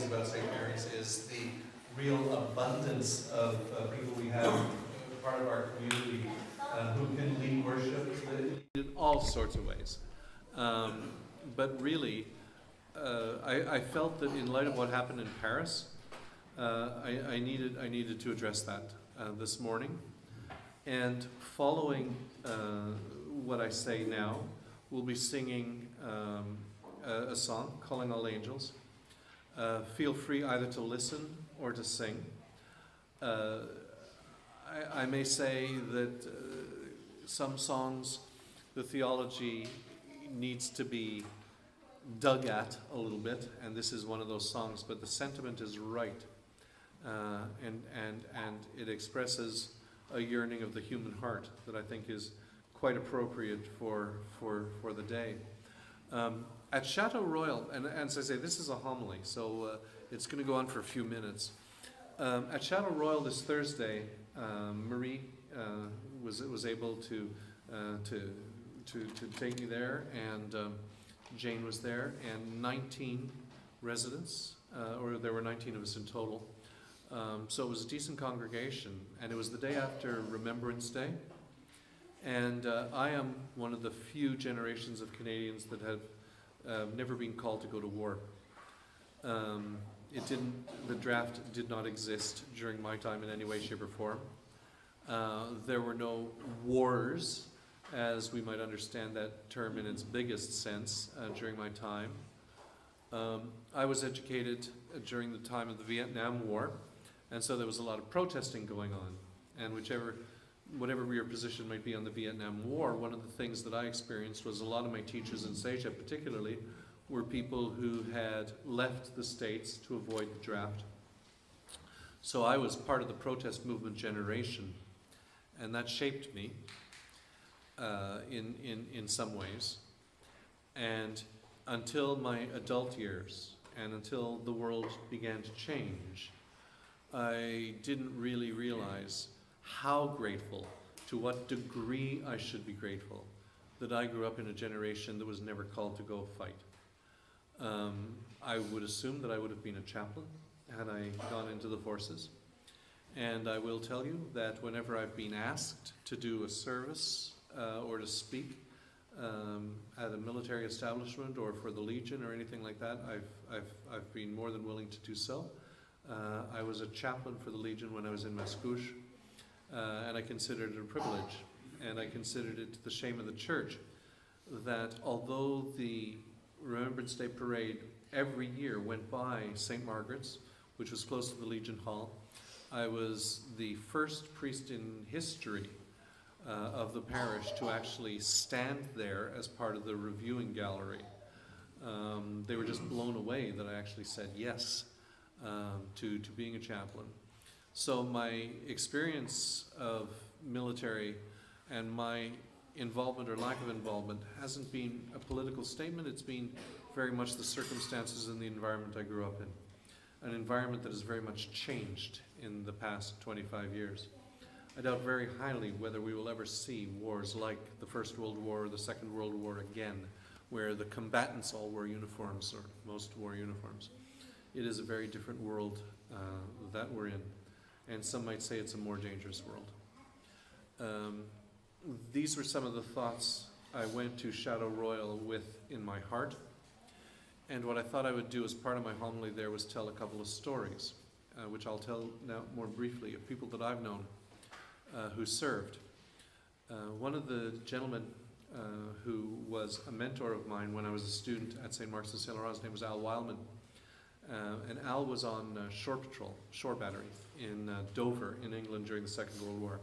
about St. Mary's is the real abundance of people we have, part of our community, who can lead worship in all sorts of ways. But really, I felt that in light of what happened in Paris, I needed to address that this morning. And following what I say now, we'll be singing a song, Calling All Angels. Feel free either to listen or to sing. I may say that some songs, the theology needs to be dug at a little bit, and this is one of those songs, but the sentiment is right. And it expresses a yearning of the human heart that I think is quite appropriate for the day. At Chateau Royal, and as I say, this is a homily, so it's going to go on for a few minutes. At Chateau Royal this Thursday, Marie was able to take me there, and Jane was there, and 19 residents, or there were 19 of us in total. So it was a decent congregation, and it was the day after Remembrance Day. And I am one of the few generations of Canadians that have never been called to go to war. The draft did not exist during my time in any way, shape, or form. There were no wars, as we might understand that term in its biggest sense, during my time. I was educated during the time of the Vietnam War, and so there was a lot of protesting going on. And whatever your position might be on the Vietnam War, one of the things that I experienced was a lot of my teachers in Asia particularly were people who had left the States to avoid the draft. So I was part of the protest movement generation, and that shaped me in some ways. And until my adult years, and until the world began to change, I didn't really realize how grateful, to what degree I should be grateful, that I grew up in a generation that was never called to go fight. I would assume that I would have been a chaplain had I gone into the forces. And I will tell you that whenever I've been asked to do a service or to speak at a military establishment or for the Legion or anything like that, I've been more than willing to do so. I was a chaplain for the Legion when I was in Mascouche, and I considered it a privilege, and I considered it the shame of the church that although the Remembrance Day parade every year went by St. Margaret's, which was close to the Legion Hall, I was the first priest in history of the parish to actually stand there as part of the reviewing gallery. They were just blown away that I actually said yes to being a chaplain. So my experience of military and my involvement or lack of involvement hasn't been a political statement. It's been very much the circumstances and the environment I grew up in. An environment that has very much changed in the past 25 years. I doubt very highly whether we will ever see wars like the First World War or the Second World War again, where the combatants all wore uniforms, or most wore uniforms. It is a very different world that we're in, and some might say it's a more dangerous world. These were some of the thoughts I went to Chateau Royal with in my heart, and what I thought I would do as part of my homily there was tell a couple of stories, which I'll tell now more briefly, of people that I've known who served. One of the gentlemen who was a mentor of mine when I was a student at St. Mark's in St. Laurent, his name was Al Wildman. And Al was on shore patrol, shore battery in Dover in England during the Second World War.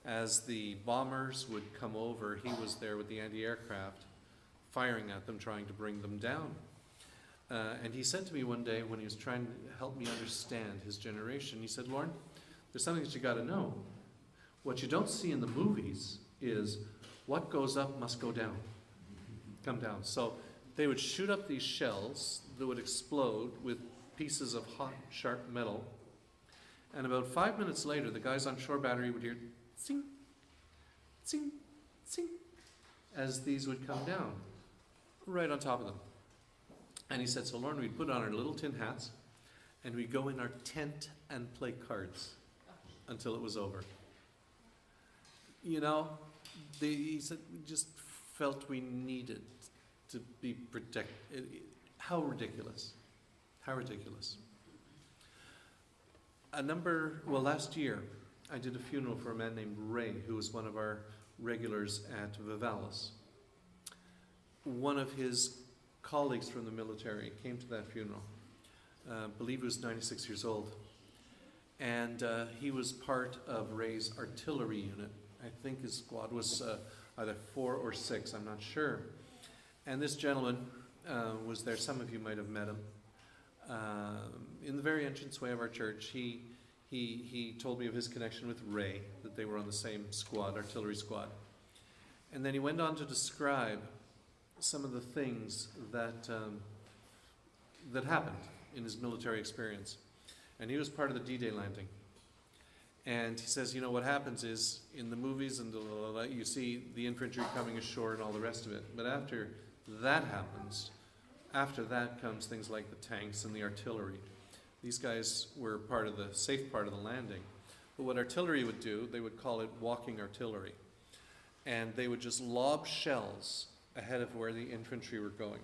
As the bombers would come over, he was there with the anti-aircraft, firing at them, trying to bring them down. And he said to me one day when he was trying to help me understand his generation, he said, "Lorne, there's something that you got to know. What you don't see in the movies is what goes up must go down, come down." So they would shoot up these shells that would explode with pieces of hot, sharp metal. And about 5 minutes later, the guys on shore battery would hear zing, zing, zing, as these would come down right on top of them. And he said, so Lorne, we'd put on our little tin hats, and we'd go in our tent and play cards until it was over. You know, he said we just felt we needed to be protected. How ridiculous. How ridiculous. Last year, I did a funeral for a man named Ray, who was one of our regulars at Vivalis. One of his colleagues from the military came to that funeral. I believe he was 96 years old. And he was part of Ray's artillery unit. I think his squad was either 4 or 6, I'm not sure. And this gentleman was there. Some of you might have met him. In the very entranceway of our church, he told me of his connection with Ray, that they were on the same squad, artillery squad. And then he went on to describe some of the things that happened in his military experience. And he was part of the D-Day landing. And he says, you know, what happens is, in the movies and you see the infantry coming ashore and all the rest of it. But after that happens, after that comes things like the tanks and the artillery. These guys were part of the safe part of the landing. But what artillery would do, they would call it walking artillery. And they would just lob shells ahead of where the infantry were going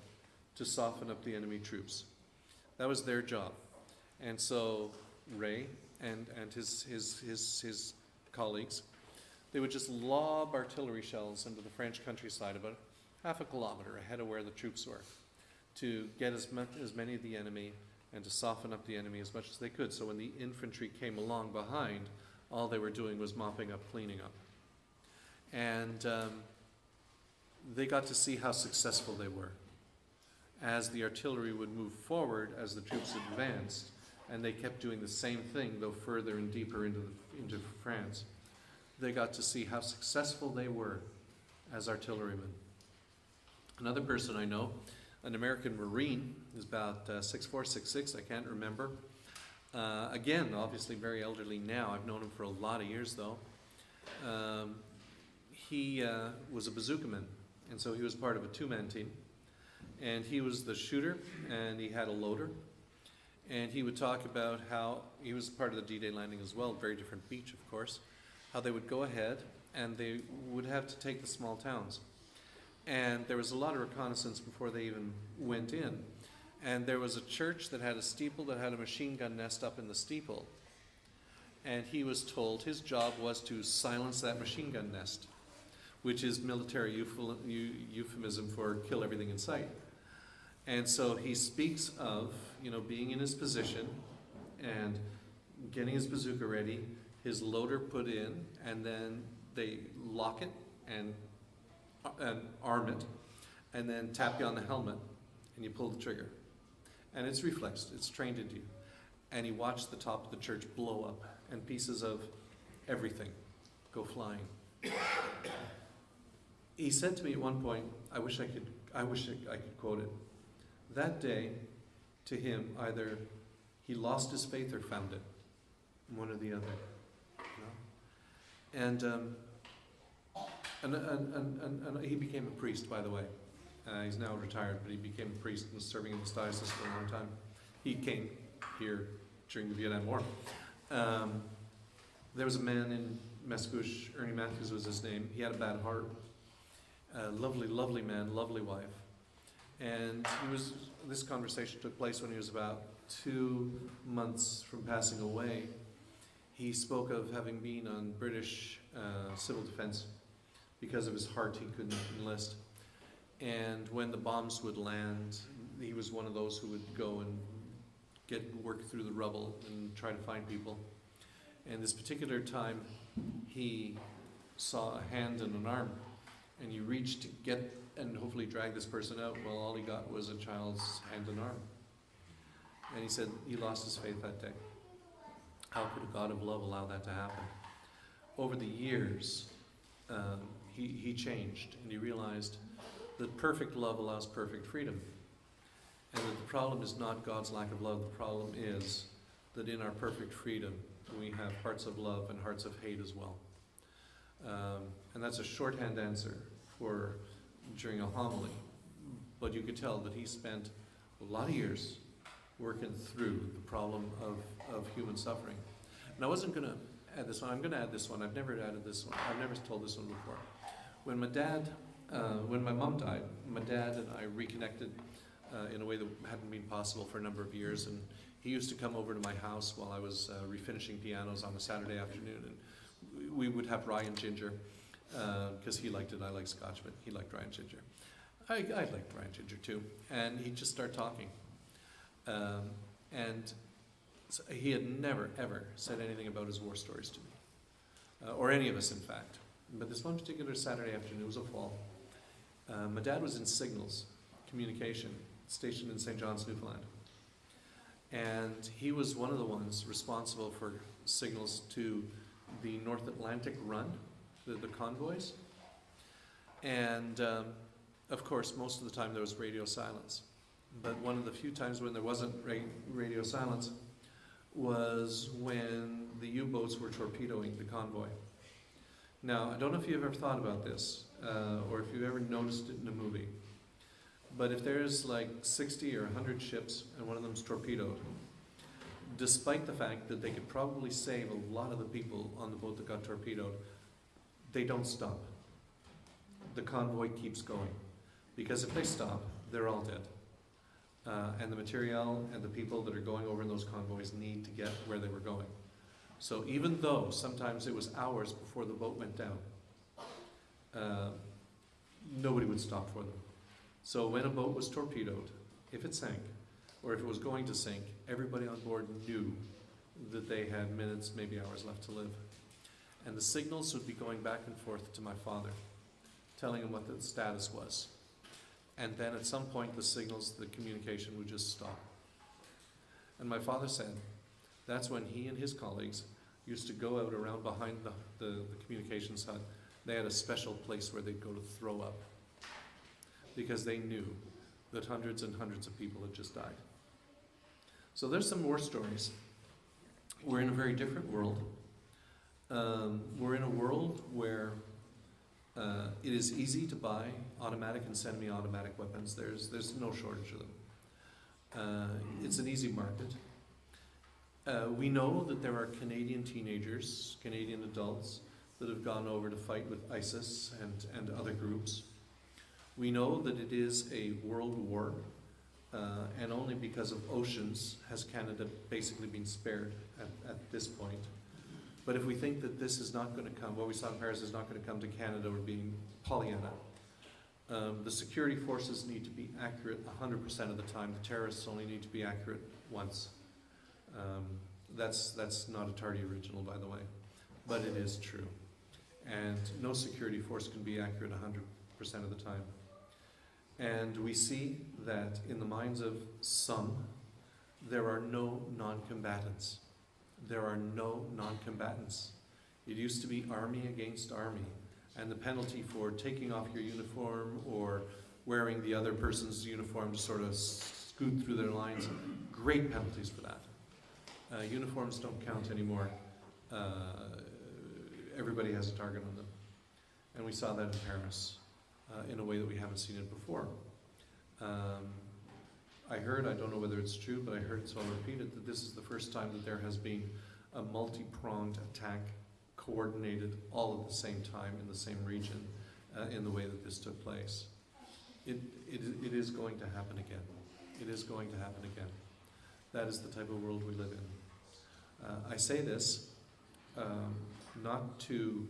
to soften up the enemy troops. That was their job. And so Ray and his colleagues, they would just lob artillery shells into the French countryside about half a kilometer ahead of where the troops were to get as many of the enemy and to soften up the enemy as much as they could. So when the infantry came along behind, all they were doing was mopping up, cleaning up. And they got to see how successful they were. As the artillery would move forward, as the troops advanced, and they kept doing the same thing, though further and deeper into France, they got to see how successful they were as artillerymen. Another person I know, an American Marine, is about 6'4", 6'6", I can't remember. Again, obviously very elderly now. I've known him for a lot of years, though. He was a bazookaman, and so he was part of a two-man team. And he was the shooter, and he had a loader. And he would talk about how he was part of the D-Day landing as well, very different beach, of course, how they would go ahead and they would have to take the small towns. And there was a lot of reconnaissance before they even went in. And there was a church that had a steeple that had a machine gun nest up in the steeple. And he was told his job was to silence that machine gun nest, which is military euphemism for kill everything in sight. And so he speaks of, you know, being in his position and getting his bazooka ready, his loader put in, and then they lock it and arm it, and then tap you on the helmet, and you pull the trigger. And it's reflexed, it's trained into you. And he watched the top of the church blow up, and pieces of everything go flying. He said to me at one point, I wish I could quote it. That day, to him, either he lost his faith or found it, one or the other. You know? And he became a priest, by the way. He's now retired, but he became a priest and was serving in this diocese for a long time. He came here during the Vietnam War. There was a man in Mascouche, Ernie Matthews was his name. He had a bad heart. Lovely, lovely man, lovely wife. And this conversation took place when he was about 2 months from passing away. He spoke of having been on British civil defense. Because of his heart, he couldn't enlist. And when the bombs would land, he was one of those who would go and work through the rubble and try to find people. And this particular time, he saw a hand and an arm. And he reached to get and hopefully drag this person out. Well, all he got was a child's hand and arm. And he said he lost his faith that day. How could a God of love allow that to happen? Over the years, he changed, and he realized that perfect love allows perfect freedom. And that the problem is not God's lack of love. The problem is that in our perfect freedom, we have hearts of love and hearts of hate as well. And that's a shorthand answer for during a homily. But you could tell that he spent a lot of years working through the problem of human suffering. And I wasn't going to add this one. I'm going to add this one. I've never added this one. I've never told this one before. When my mom died, my dad and I reconnected in a way that hadn't been possible for a number of years. And he used to come over to my house while I was refinishing pianos on a Saturday afternoon, and we would have rye and ginger because he liked it. I like Scotch, but he liked rye and ginger. I liked rye and ginger too. And he'd just start talking. And so he had never, ever said anything about his war stories to me, or any of us, in fact. But this one particular Saturday afternoon, it was a fall. My dad was in signals, communication, stationed in St. John's, Newfoundland. And he was one of the ones responsible for signals to the North Atlantic run, the convoys. And of course, most of the time there was radio silence. But one of the few times when there wasn't radio silence was when the U-boats were torpedoing the convoy. Now, I don't know if you've ever thought about this, or if you've ever noticed it in a movie, but if there's like 60 or 100 ships and one of them's torpedoed, despite the fact that they could probably save a lot of the people on the boat that got torpedoed, they don't stop. The convoy keeps going. Because if they stop, they're all dead. And the material and the people that are going over in those convoys need to get where they were going. So even though sometimes it was hours before the boat went down, nobody would stop for them. So when a boat was torpedoed, if it sank, or if it was going to sink, everybody on board knew that they had minutes, maybe hours left to live. And the signals would be going back and forth to my father, telling him what the status was. And then at some point the signals, the communication would just stop. And my father said that's when he and his colleagues used to go out around behind the communications hut. They had a special place where they'd go to throw up, because they knew that hundreds and hundreds of people had just died. So there's some more stories. We're in a very different world. We're in a world where it is easy to buy automatic and semi-automatic weapons. There's no shortage of them. It's an easy market. We know that there are Canadian teenagers, Canadian adults, that have gone over to fight with ISIS and other groups. We know that it is a world war, and only because of oceans has Canada basically been spared at this point. But if we think that this is not going to come, what we saw in Paris is not going to come to Canada, we're being Pollyanna. The security forces need to be accurate 100% of the time. The terrorists only need to be accurate once. That's not a Tardy original, by the way, but it is true. And no security force can be accurate 100% of the time. And we see that in the minds of some, there are no non-combatants. There are no non-combatants. It used to be army against army, and the penalty for taking off your uniform or wearing the other person's uniform to sort of scoot through their lines, great penalties for that. Uniforms don't count anymore. Everybody has a target on them. And we saw that in Paris in a way that we haven't seen it before. I heard, I don't know whether it's true, but I heard, so I'll repeat it, that this is the first time that there has been a multi-pronged attack coordinated all at the same time in the same region in the way that this took place. It is going to happen again. It is going to happen again. That is the type of world we live in. I say this not to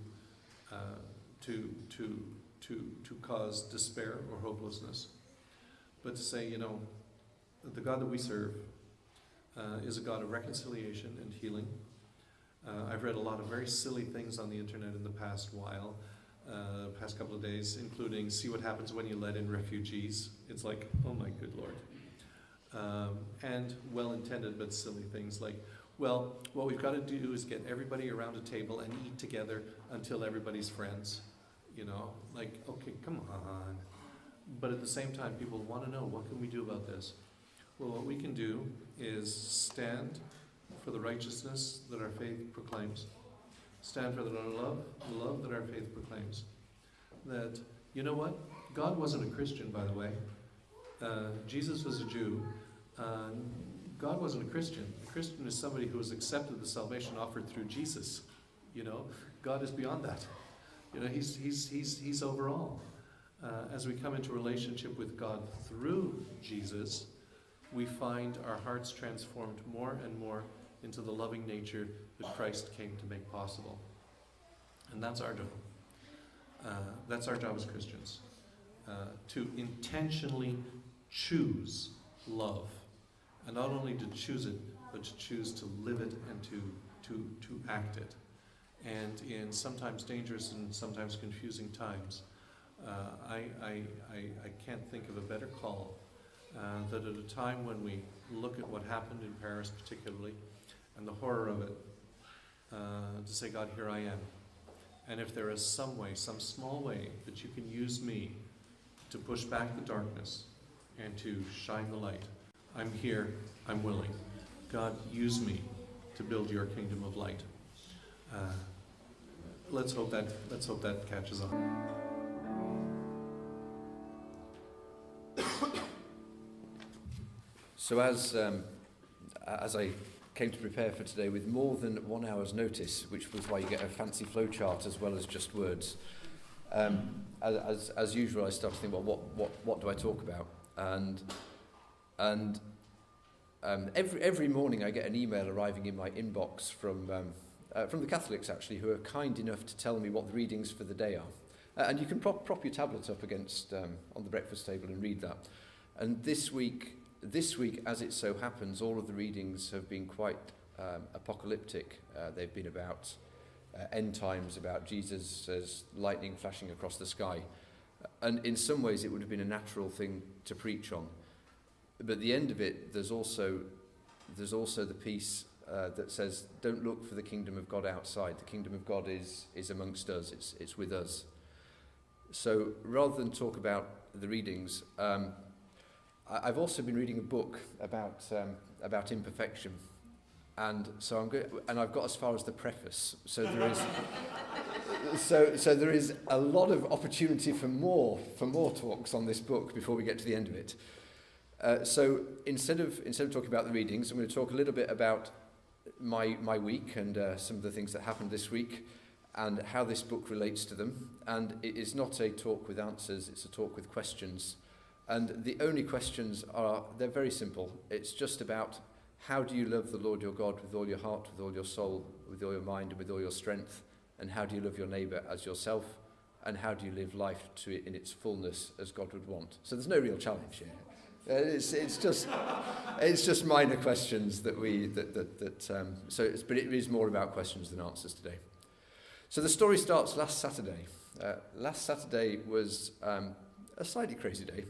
cause despair or hopelessness, but to say, you know, the God that we serve is a God of reconciliation and healing. I've read a lot of very silly things on the internet in the past while, past couple of days, including see what happens when you let in refugees. It's like, oh my good Lord. And well-intended but silly things like, well, what we've got to do is get everybody around a table and eat together until everybody's friends. You know, like, okay, come on. But at the same time, people want to know, what can we do about this? Well, what we can do is stand for the righteousness that our faith proclaims. Stand for the love that our faith proclaims. That, you know what? God wasn't a Christian, by the way. Jesus was a Jew. God wasn't a Christian. A Christian is somebody who has accepted the salvation offered through Jesus. God is beyond that. He's over all. As we come into relationship with God through Jesus, we find our hearts transformed more and more into the loving nature that Christ came to make possible. And that's our job. That's our job as Christians. To intentionally choose love. And not only to choose it, but to choose to live it and to act it. And in sometimes dangerous and sometimes confusing times, I can't think of a better call that at a time when we look at what happened in Paris particularly, and the horror of it, to say, God, here I am. And if there is some way, some small way that you can use me to push back the darkness and to shine the light, I'm here, I'm willing. God, use me to build your kingdom of light. Let's hope that catches on. So as I came to prepare for today with more than 1 hour's notice, which was why you get a fancy flowchart as well as just words, as usual, I started to think, well, what do I talk about? And every morning I get an email arriving in my inbox from the Catholics, actually, who are kind enough to tell me what the readings for the day are. And you can prop your tablet up against on the breakfast table and read that. And this week, as it so happens, all of the readings have been quite apocalyptic. They've been about end times, about Jesus as lightning flashing across the sky. And in some ways it would have been a natural thing to preach on. But at the end of it, there's also the piece that says, don't look for the kingdom of God outside. The kingdom of God is amongst us. It's with us. So rather than talk about the readings, I've also been reading a book about imperfection, and so I've got as far as the preface. So there is so there is a lot of opportunity for more talks on this book before we get to the end of it. So instead of talking about the readings, I'm going to talk a little bit about my week and some of the things that happened this week and how this book relates to them. And it is not a talk with answers, it's a talk with questions. And the only questions they're very simple. It's just about, how do you love the Lord your God with all your heart, with all your soul, with all your mind, and with all your strength? And how do you love your neighbour as yourself? And how do you live life to it in its fullness as God would want? So there's no real challenge here. It's just minor questions but it is more about questions than answers today. So the story starts last Saturday. Last Saturday was a slightly crazy day.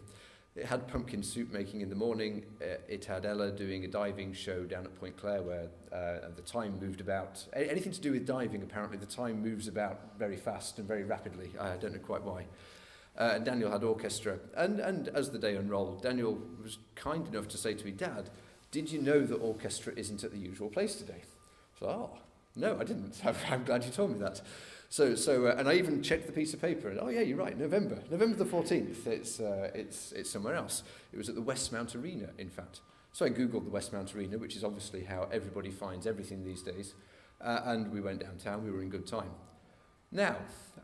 It had pumpkin soup making in the morning. It had Ella doing a diving show down at Point Clare where the time moved about. Anything to do with diving, apparently, the time moves about very fast and very rapidly. I don't know quite why. And Daniel had orchestra. And as the day unrolled, Daniel was kind enough to say to me, Dad, did you know that orchestra isn't at the usual place today? So, no, I didn't. I'm glad you told me that. So, and I even checked the piece of paper, and yeah, you're right. November the 14th. It's somewhere else. It was at the Westmount Arena, in fact. So I googled the Westmount Arena, which is obviously how everybody finds everything these days. And we went downtown. We were in good time. Now,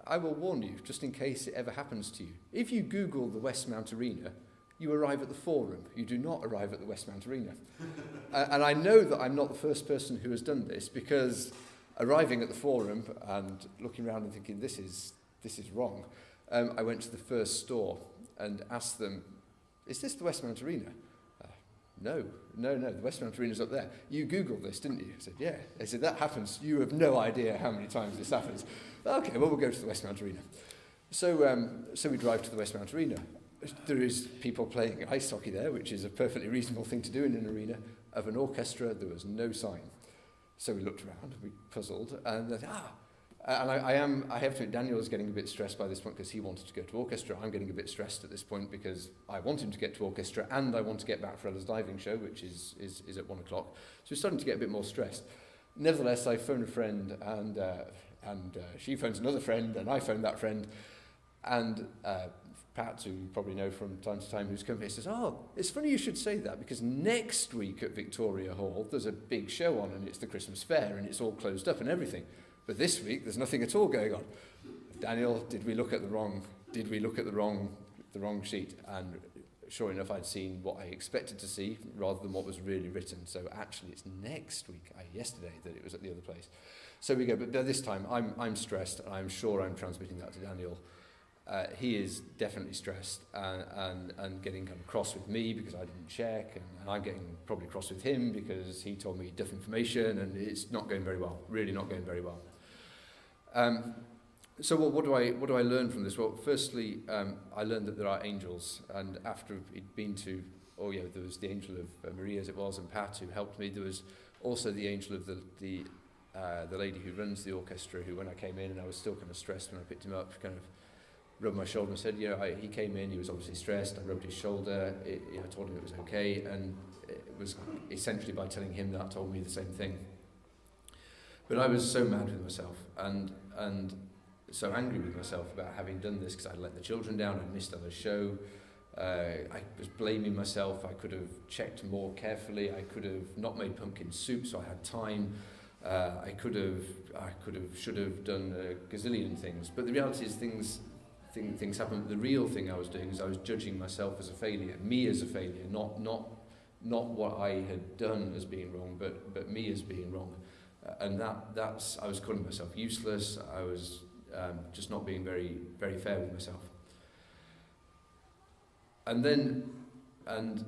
I will warn you, just in case it ever happens to you. If you Google the Westmount Arena, you arrive at the Forum. You do not arrive at the Westmount Arena. And I know that I'm not the first person who has done this, because arriving at the Forum and looking around and thinking, this is wrong, I went to the first store and asked them, is this the Westmount Arena? No, the Westmount Arena's up there. You Googled this, didn't you? I said, yeah. They said, that happens. You have no idea how many times this happens. Okay, well, we'll go to the Westmount Arena. So we drive to the Westmount Arena. There is people playing ice hockey there, which is a perfectly reasonable thing to do in an arena. Of an orchestra, there was no sign. So we looked around, we puzzled, and then, and I have to admit, Daniel is getting a bit stressed by this point because he wanted to go to orchestra. I'm getting a bit stressed at this point because I want him to get to orchestra and I want to get back for Ella's diving show, which is at 1 o'clock. So we're starting to get a bit more stressed. Nevertheless, I phone a friend, and she phones another friend, and I phone that friend, and Pat, who you probably know from time to time, who's come here, says, "Oh, it's funny you should say that, because next week at Victoria Hall there's a big show on, and it's the Christmas fair, and it's all closed up and everything. But this week there's nothing at all going on." Daniel, did we look at the wrong sheet? And sure enough, I'd seen what I expected to see rather than what was really written. So actually, it's next week, yesterday, that it was at the other place. So we go, but this time I'm stressed, and I'm sure I'm transmitting that to Daniel. He is definitely stressed and getting kind of cross with me because I didn't check, and I'm getting probably cross with him because he told me duff information, and it's not going very well, really not going very well. So what do I learn from this? Well, firstly, I learned that there are angels, and after it'd been to, there was the angel of Maria, as it was, and Pat, who helped me. There was also the angel of the lady who runs the orchestra, who, when I came in and I was still kind of stressed when I picked him up, kind of rubbed my shoulder and said, he came in, he was obviously stressed. I rubbed his shoulder, I told him it was okay, and it was essentially by telling him that told me the same thing. But I was so mad with myself and so angry with myself about having done this, because I'd let the children down, I'd missed other show. I was blaming myself. I could have checked more carefully. I could have not made pumpkin soup so I had time. I should have done a gazillion things. But the reality is things happen. The real thing I was doing is I was judging myself as a failure, me as a failure, not what I had done as being wrong, but me as being wrong. And that's I was calling myself useless. I was just not being very, very fair with myself. And then, and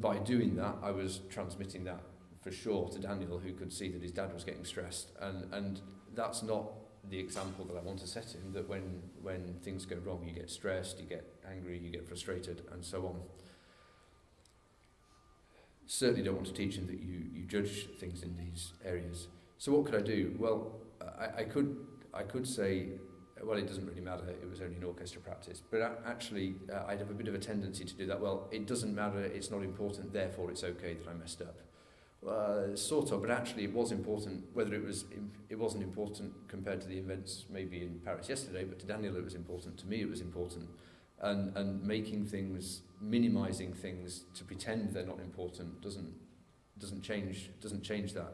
by doing that, I was transmitting that for sure to Daniel, who could see that his dad was getting stressed. And that's not the example that I want to set him, that when things go wrong, you get stressed, you get angry, you get frustrated, and so on. Certainly don't want to teach him that you judge things in these areas. So what could I do? Well, I could say, well, it doesn't really matter, it was only an orchestra practice. But actually, I'd have a bit of a tendency to do that. Well, it doesn't matter, it's not important, therefore it's okay that I messed up. Sort of, but actually it was important. Whether it wasn't important compared to the events maybe in Paris yesterday, but to Daniel it was important, to me it was important. And making things, minimising things to pretend they're not important doesn't change that.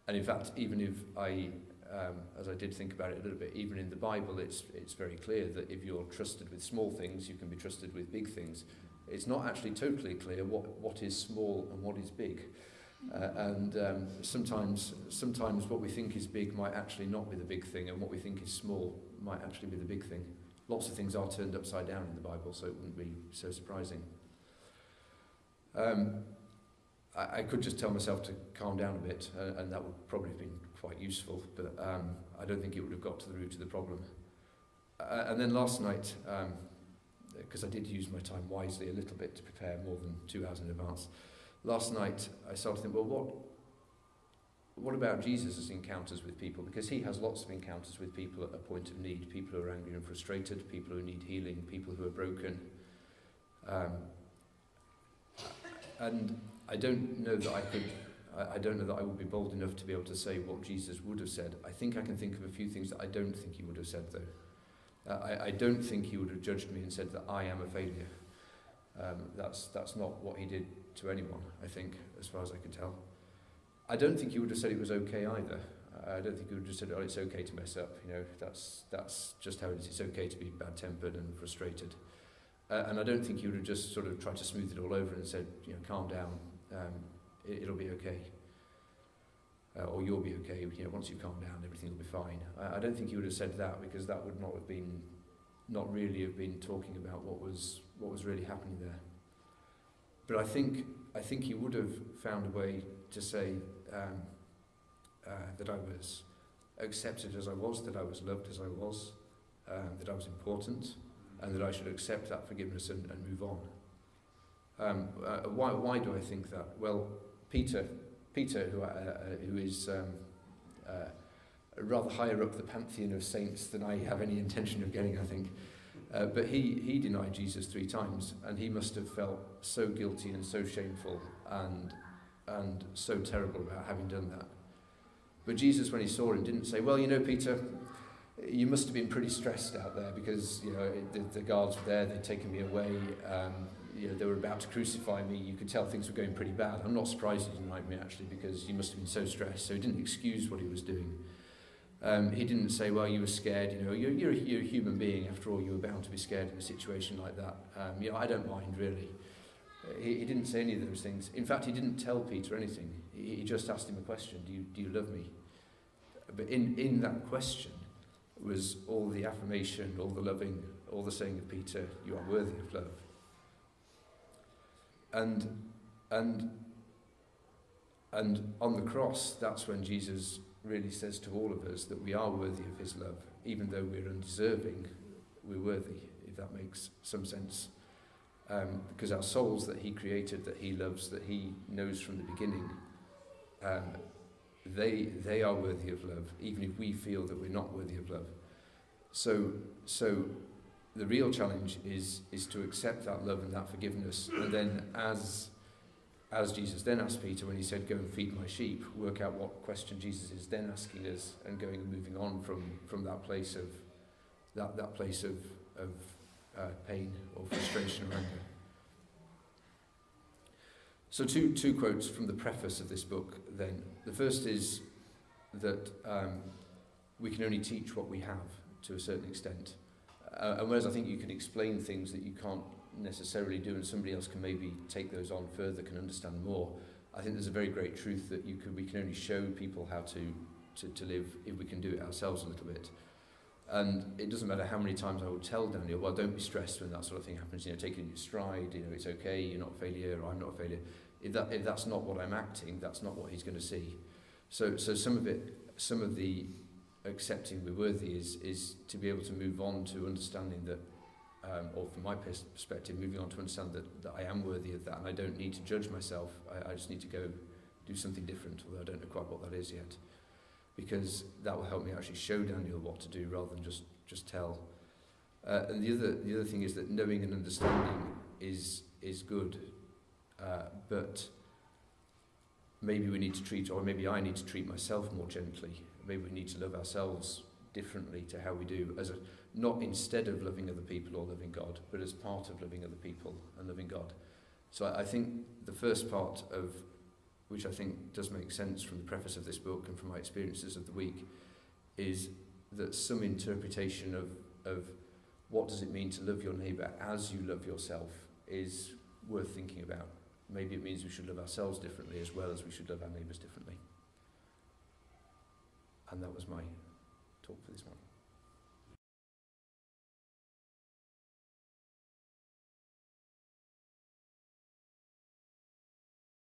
And in fact, even if as I did think about it a little bit, even in the Bible it's very clear that if you're trusted with small things, you can be trusted with big things. It's not actually totally clear what is small and what is big. Sometimes what we think is big might actually not be the big thing, and what we think is small might actually be the big thing. Lots of things are turned upside down in the Bible, so it wouldn't be so surprising. I could just tell myself to calm down a bit, and that would probably have been quite useful, but I don't think it would have got to the root of the problem. And then last night, because I did use my time wisely a little bit to prepare more than 2 hours in advance, last night I started to think, well, what about Jesus' encounters with people? Because he has lots of encounters with people at a point of need, people who are angry and frustrated, people who need healing, people who are broken. And I don't know that I would be bold enough to be able to say what Jesus would have said. I think I can think of a few things that I don't think he would have said, though. I don't think he would have judged me and said that I am a failure. That's not what he did to anyone, I think, as far as I can tell. I don't think he would have said it was okay either. I don't think he would have said, it's okay to mess up. That's just how it is. It's okay to be bad-tempered and frustrated. And I don't think he would have just sort of tried to smooth it all over and said, calm down, it'll be okay. Or you'll be okay, once you calm down, everything will be fine. I don't think he would have said that, because that would not really have been talking about what was really happening there. But I think he would have found a way to say that I was accepted as I was, that I was loved as I was, that I was important, and that I should accept that forgiveness and move on. Why do I think that? Well, Peter, who is rather higher up the pantheon of saints than I have any intention of getting, I think. But he denied Jesus 3 times, and he must have felt so guilty and so shameful and so terrible about having done that. But Jesus, when he saw him, didn't say, well, Peter, you must have been pretty stressed out there because, the guards were there, they'd taken me away, they were about to crucify me. You could tell things were going pretty bad. I'm not surprised he didn't like me, actually, because he must have been so stressed. So he didn't excuse what he was doing. He didn't say, well, you were scared, you're a human being. After all, you were bound to be scared in a situation like that. I don't mind, really. He didn't say any of those things. In fact, he didn't tell Peter anything. He just asked him a question, do you love me? But in that question was all the affirmation, all the loving, all the saying of Peter, you are worthy of love. And on the cross, that's when Jesus really says to all of us that we are worthy of his love. Even though we're undeserving, we're worthy, if that makes some sense. Because our souls that he created, that he loves, that he knows from the beginning, they are worthy of love, even if we feel that we're not worthy of love. So the real challenge is to accept that love and that forgiveness, and then as Jesus then asked Peter when he said, go and feed my sheep, work out what question Jesus is then asking us, and going and moving on from that place of that place of pain or frustration or anger. So two quotes from the preface of this book then. The first is that we can only teach what we have to a certain extent. And whereas I think you can explain things that you can't necessarily do, and somebody else can maybe take those on further, can understand more, I think there's a very great truth that we can only show people how to live if we can do it ourselves a little bit. And it doesn't matter how many times I would tell Daniel, well, don't be stressed when that sort of thing happens, take it in your stride, it's okay, you're not a failure, or I'm not a failure. If that's not what I'm acting, that's not what he's going to see. So some of the accepting we're worthy is to be able to move on to understanding that, or from my perspective, moving on to understand that I am worthy of that, and I don't need to judge myself. I just need to go do something different, although I don't know quite what that is yet, because that will help me actually show Daniel what to do rather than just tell. And the other thing is that knowing and understanding is good, but maybe we need to treat, or maybe I need to treat myself more gently. Maybe we need to love ourselves differently to how we do, not instead of loving other people or loving God, but as part of loving other people and loving God. So I think the first part of, which I think does make sense from the preface of this book and from my experiences of the week, is that some interpretation of what does it mean to love your neighbour as you love yourself is worth thinking about. Maybe it means we should love ourselves differently as well as we should love our neighbours differently. And that was my talk for this morning.